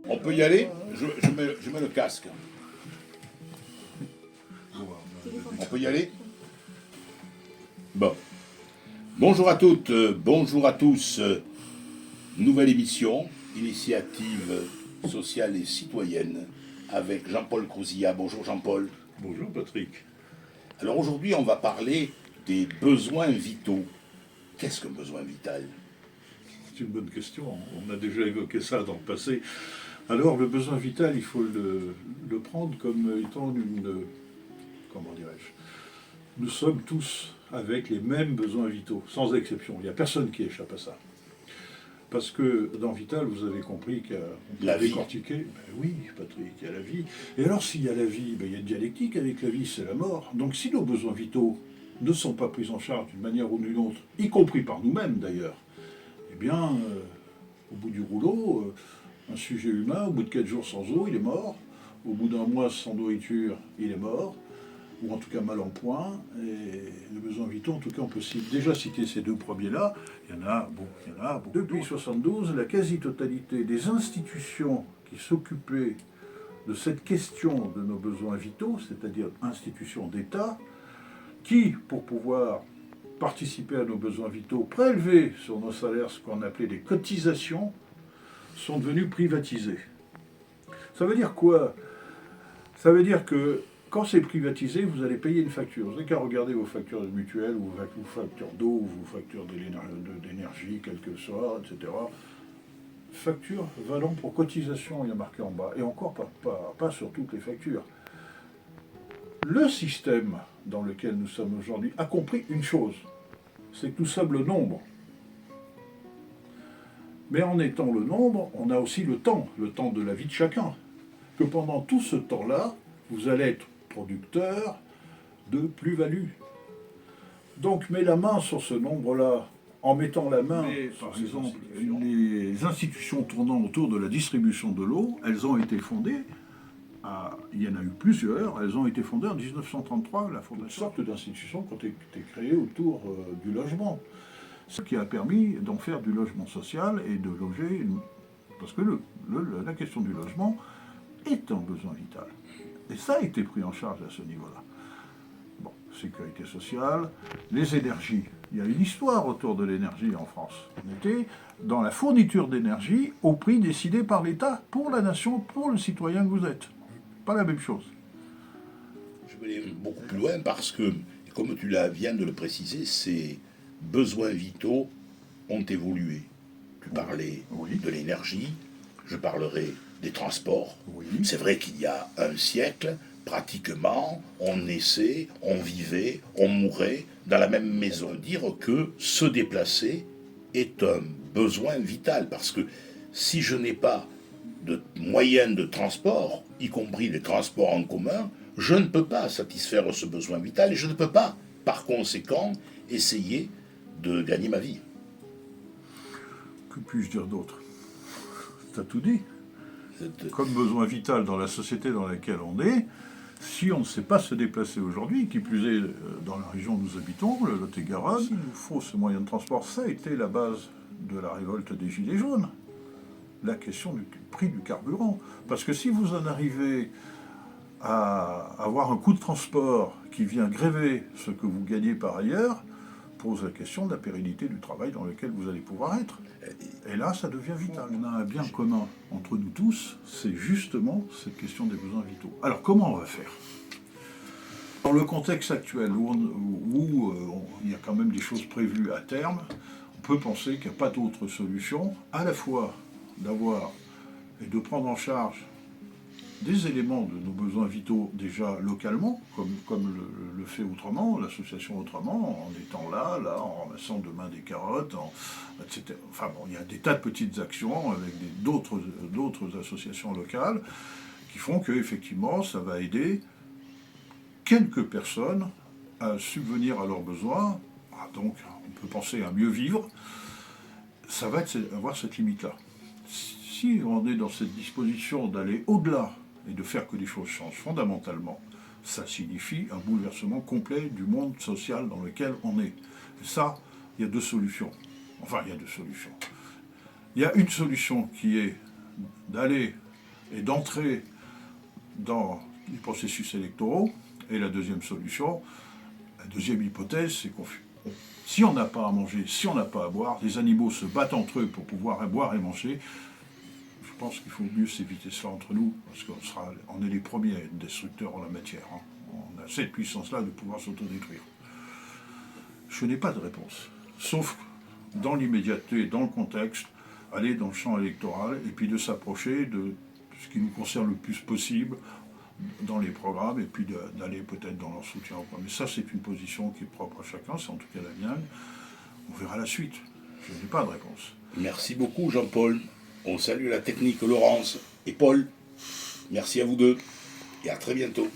On peut y aller. Je mets le casque. On peut y aller. Bon. Bonjour à toutes, bonjour à tous. Nouvelle émission, initiative sociale et citoyenne, avec Jean-Paul Crouzilla. Bonjour Jean-Paul. Bonjour Patrick. Alors aujourd'hui, on va parler des besoins vitaux. Qu'est-ce qu'un besoin vital ? C'est une bonne question. On a déjà évoqué ça dans le passé. Alors, le besoin vital, il faut le prendre comme étant une... Comment dirais-je ? Nous sommes tous avec les mêmes besoins vitaux, sans exception. Il n'y a personne qui échappe à ça. Parce que dans Vital, vous avez compris qu'on peut décortiquer. Ben oui, Patrick, il y a la vie. Et alors, s'il y a la vie, ben, il y a une dialectique avec la vie, c'est la mort. Donc, si nos besoins vitaux ne sont pas pris en charge d'une manière ou d'une autre, y compris par nous-mêmes d'ailleurs, eh bien, au bout du rouleau, un sujet humain, au bout de 4 jours sans eau, il est mort. Au bout d'un mois sans nourriture, il est mort. Ou en tout cas mal en point. Et les besoins vitaux, en tout cas, on peut déjà citer ces deux premiers-là. Il y en a beaucoup. Depuis 1972, la quasi-totalité des institutions qui s'occupaient de cette question de nos besoins vitaux, c'est-à-dire institutions d'État, qui, pour pouvoir participer à nos besoins vitaux, prélever sur nos salaires ce qu'on appelait des cotisations, sont devenues privatisées. Ça veut dire quoi ? Ça veut dire que quand c'est privatisé, vous allez payer une facture. Vous n'avez qu'à regarder vos factures mutuelles, ou vos factures d'eau, ou vos factures d'énergie, quelle que soit, etc. Facture valant pour cotisation, il y a marqué en bas. Et encore pas sur toutes les factures. Le système dans lequel nous sommes aujourd'hui a compris une chose, c'est que nous sommes le nombre. Mais en étant le nombre, on a aussi le temps de la vie de chacun. Que pendant tout ce temps-là, vous allez être producteur de plus-value. Donc, mets la main sur ce nombre-là, en mettant la main, par exemple, les institutions tournant autour de la distribution de l'eau, elles ont été fondées, il y en a eu plusieurs, elles ont été fondées en 1933, la fondation. Une sorte d'institutions qui ont été créées autour du logement. Ce qui a permis d'en faire du logement social et de loger, parce que la question du logement est un besoin vital. Et ça a été pris en charge à ce niveau-là. Bon, sécurité sociale, les énergies. Il y a une histoire autour de l'énergie en France. On était dans la fourniture d'énergie au prix décidé par l'État pour la nation, pour le citoyen que vous êtes. Pas la même chose. Je vais aller beaucoup plus loin parce que, comme tu viens de le préciser, ces besoins vitaux ont évolué. Tu parlais de l'énergie, je parlerai des transports. Oui. C'est vrai qu'il y a un siècle, pratiquement, on naissait, on vivait, on mourait dans la même maison. Dire que se déplacer est un besoin vital, parce que si je n'ai pas de moyens de transport, y compris les transports en commun, je ne peux pas satisfaire ce besoin vital et je ne peux pas, par conséquent, essayer de gagner ma vie. Que puis-je dire d'autre ? T'as tout dit. Comme besoin vital dans la société dans laquelle on est, si on ne sait pas se déplacer aujourd'hui, qui plus est dans la région où nous habitons, le Lot-et-Garonne, il nous faut ce moyen de transport. Ça a été la base de la révolte des Gilets jaunes. La question du prix du carburant. Parce que si vous en arrivez à avoir un coût de transport qui vient gréver ce que vous gagnez par ailleurs, pose la question de la pérennité du travail dans lequel vous allez pouvoir être. Et là, ça devient vital. On a un bien commun entre nous tous, c'est justement cette question des besoins vitaux. Alors, comment on va faire ? Dans le contexte actuel, où il y a quand même des choses prévues à terme, on peut penser qu'il n'y a pas d'autre solution, à la fois d'avoir et de prendre en charge des éléments de nos besoins vitaux déjà localement, comme le fait Autrement, l'association Autrement, en étant là, en ramassant demain des carottes, etc. Enfin bon, il y a des tas de petites actions avec d'autres associations locales qui font qu'effectivement, ça va aider quelques personnes à subvenir à leurs besoins. Donc, on peut penser à mieux vivre. Ça va avoir cette limite-là. Si on est dans cette disposition d'aller au-delà et de faire que les choses changent fondamentalement, ça signifie un bouleversement complet du monde social dans lequel on est. Et ça, il y a deux solutions. Enfin, il y a deux solutions. Il y a une solution qui est d'aller et d'entrer dans les processus électoraux. Et la deuxième solution, la deuxième hypothèse, c'est qu'on si on n'a pas à manger, si on n'a pas à boire, les animaux se battent entre eux pour pouvoir boire et manger. Je pense qu'il faut mieux s'éviter cela entre nous, parce qu'on est les premiers destructeurs en la matière. Hein. On a cette puissance-là de pouvoir s'autodétruire. Je n'ai pas de réponse, sauf dans l'immédiateté, dans le contexte, aller dans le champ électoral et puis de s'approcher de ce qui nous concerne le plus possible dans les programmes et puis d'aller peut-être dans leur soutien. Mais ça, c'est une position qui est propre à chacun, c'est en tout cas la mienne. On verra la suite. Je n'ai pas de réponse. Merci beaucoup, Jean-Paul. On salue la technique Laurence et Paul. Merci à vous deux et à très bientôt.